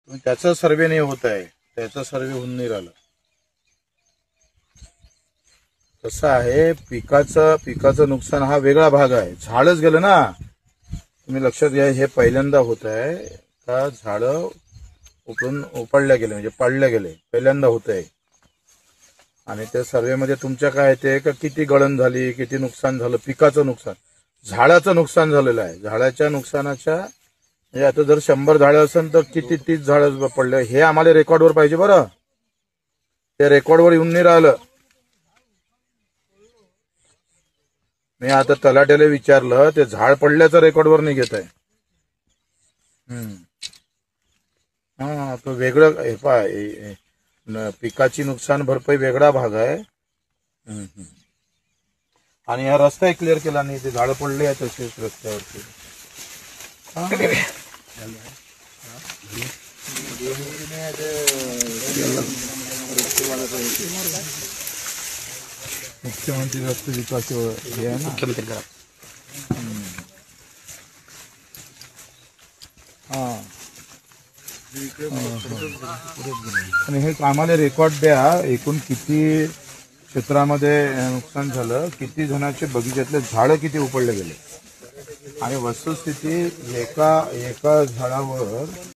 त्याचा सर्वे नाही होत आहे, त्याचा सर्वे होऊन नाही राहिला. कसं आहे, पिकाचं नुकसान हा वेगळा भाग आहे. झाडच गेलं ना. तुम्ही लक्षात घ्या, हे पहिल्यांदा होत आहे का झाडं उपडल्या गेले म्हणजे पडल्या गेले, पहिल्यांदा होत आहे. आणि त्या सर्वेमध्ये तुमच्या काय येते का किती गळण झाली, किती नुकसान झालं, पिकाचं नुकसान, झाडाचं नुकसान झालेलं आहे. झाडाच्या नुकसानाच्या म्हणजे आता जर 100 झाडं असेल तर किती 30 झाडं पडले, हे आम्हाला रेकॉर्डवर पाहिजे बरं. ते रेकॉर्डवर येऊन नाही राहिलं. मी आता तलाट्याला विचारलं, ते झाड पडल्याचं रेकॉर्डवर नाही घेत आहे. हा, तो वेगळं हे पाय, पिकाची नुकसान भरपाई वेगळा भाग आहे. आणि हा रस्ता क्लिअर केला नाही, ते झाडं पडले आहेत तसेच रस्त्यावरती. मुख्यमंत्री रस्ते विकास हे आहे ना, मुख्यमंत्री. हा, आणि हे आम्हाला रेकॉर्ड द्या, एकूण किती क्षेत्रामध्ये नुकसान झालं, किती जणांचे बगीच्यातले झाडं किती उपडले गेले. आणि वस्तुस्थिती एका झाडावर